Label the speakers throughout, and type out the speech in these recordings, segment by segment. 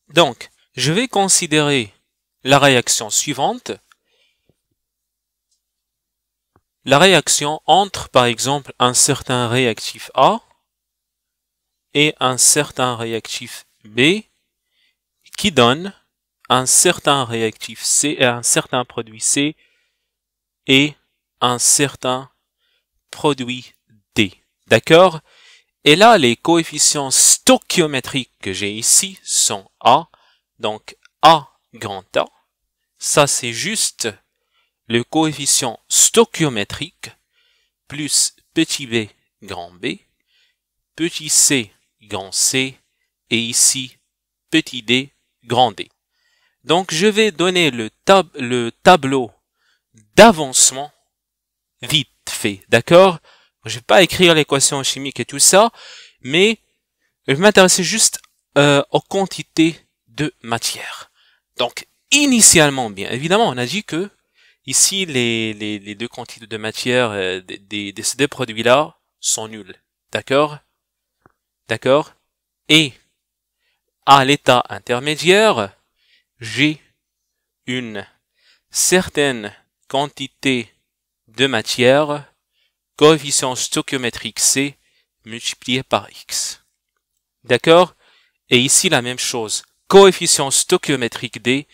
Speaker 1: Donc, je vais considérer la réaction suivante. La réaction entre, par exemple, un certain réactif A et un certain réactif B qui donne un certain réactif C et un certain produit C et un certain produit D. D'accord? Et là, les coefficients stoichiométriques que j'ai ici sont A. Donc, A grand A. Ça, c'est juste le coefficient stoichiométrique plus petit b grand B, petit c grand C et ici petit d grand D. Donc, je vais donner le tableau d'avancement vite fait, d'accord? Je vais pas écrire l'équation chimique et tout ça, mais je vais m'intéresser juste aux quantités de matière. Donc, initialement, bien évidemment, on a dit que ici, les deux quantités de matière de ces deux produits-là sont nulles. D'accord? D'accord? Et à l'état intermédiaire, j'ai une certaine quantité de matière, coefficient stoichiométrique C multiplié par X. D'accord? Et ici, la même chose. Coefficient stoichiométrique D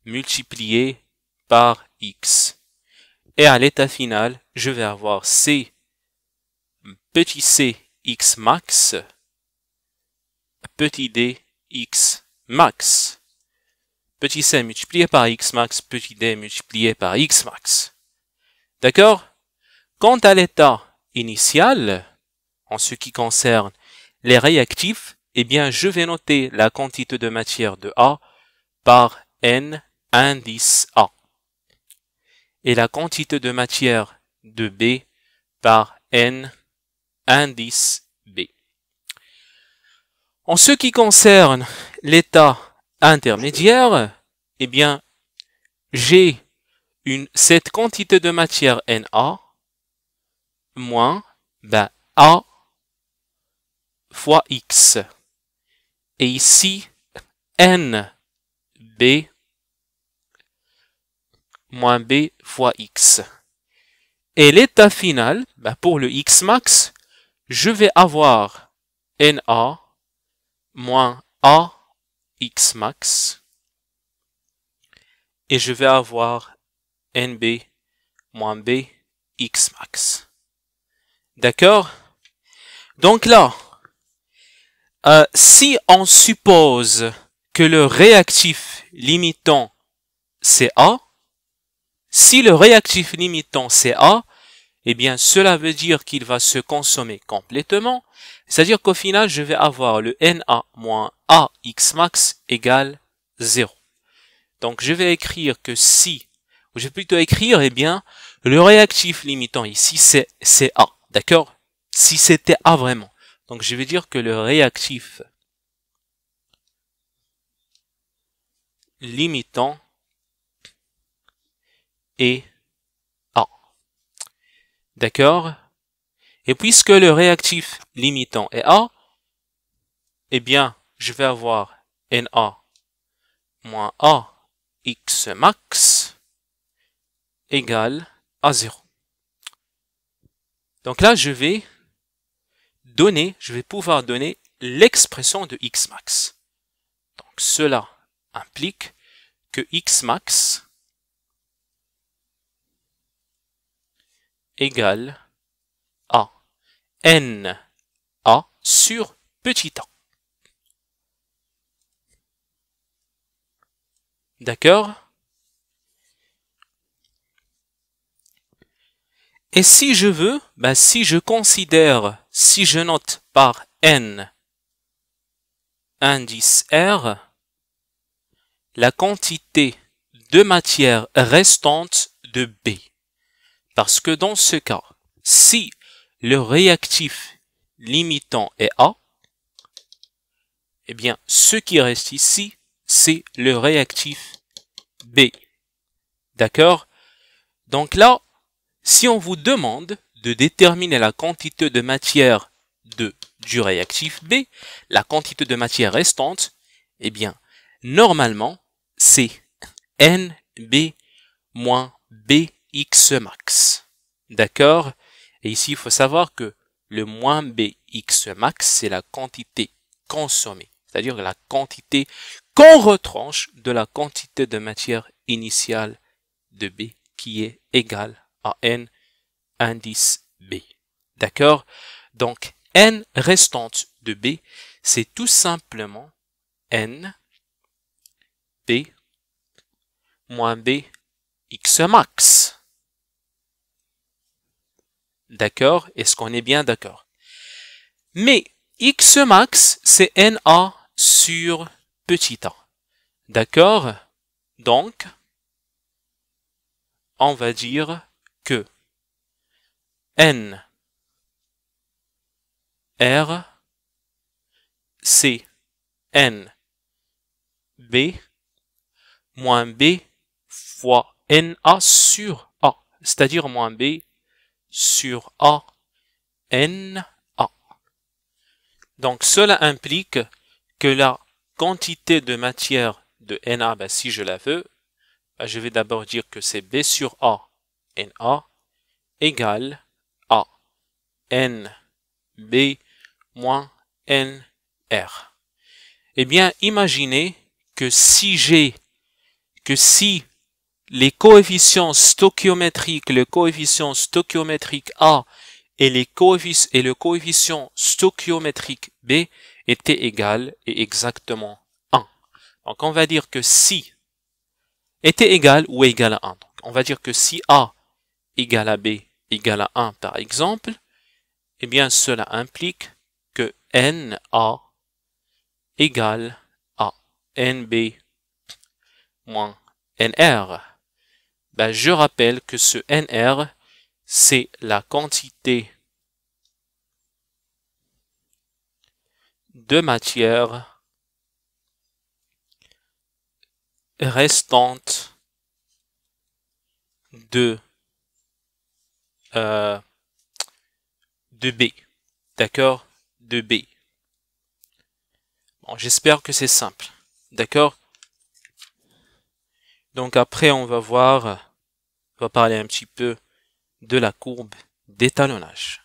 Speaker 1: multiplié par X. Et à l'état final, je vais avoir C, petit c, X max, petit d, X max. Petit c multiplié par X max, petit d multiplié par X max. D'accord? Quant à l'état initial, en ce qui concerne les réactifs, eh bien, je vais noter la quantité de matière de A par N indice A. Et la quantité de matière de B par N indice B. En ce qui concerne l'état intermédiaire, eh bien, j'ai cette quantité de matière Na moins A fois X. Et ici, NB moins B fois X. Et l'état final, pour le X max, je vais avoir Na moins A X max. Et je vais avoir NB moins B X max. D'accord? Donc là, si on suppose que le réactif limitant c'est A, si le réactif limitant c'est A, eh bien cela veut dire qu'il va se consommer complètement, c'est-à-dire qu'au final je vais avoir le Na moins A X max égale 0. Donc je vais écrire que si, ou je vais plutôt écrire, eh bien, le réactif limitant ici c'est A, d'accord? Si c'était A vraiment. Donc je vais dire que le réactif limitant est A. D'accord? Et puisque le réactif limitant est A, eh bien, je vais avoir Na moins A X max égale à 0. Donc là, je vais pouvoir donner l'expression de X max. Donc cela implique que X max égale à N A sur petit a. D'accord? Et si je veux, si je note par N indice R, la quantité de matière restante de B. Parce que dans ce cas, si le réactif limitant est A, eh bien, ce qui reste ici, c'est le réactif B. D'accord? Donc là, si on vous demande de déterminer la quantité de matière du réactif B, la quantité de matière restante, eh bien, normalement, c'est NB moins BX max. D'accord? Et ici, il faut savoir que le moins BX max, c'est la quantité consommée, c'est-à-dire la quantité qu'on retranche de la quantité de matière initiale de B qui est égale à N indice B. D'accord? Donc, N restante de B, c'est tout simplement N B moins B X max. D'accord? Est-ce qu'on est bien d'accord? Mais X max, c'est NA sur petit a. D'accord? Donc, on va dire que N R, c'est N B moins B fois NA sur A, c'est-à-dire moins B sur A NA. Donc cela implique que la quantité de matière de Na, si je la veux, je vais d'abord dire que c'est B sur A Na égale à NB moins NR. Eh bien, imaginez que si les coefficients stoichiométriques, le coefficient stoichiométrique A et le coefficient stoichiométrique B étaient égales et exactement 1. Donc, on va dire que si était égal ou égal à 1. Donc, on va dire que si A égale à B égale à 1 par exemple, eh bien, cela implique que NA égale à NB moins NR. Je rappelle que ce NR, c'est la quantité de matière restante de B. D'accord? De B. Bon, j'espère que c'est simple. D'accord? Donc après, on va parler un petit peu de la courbe d'étalonnage.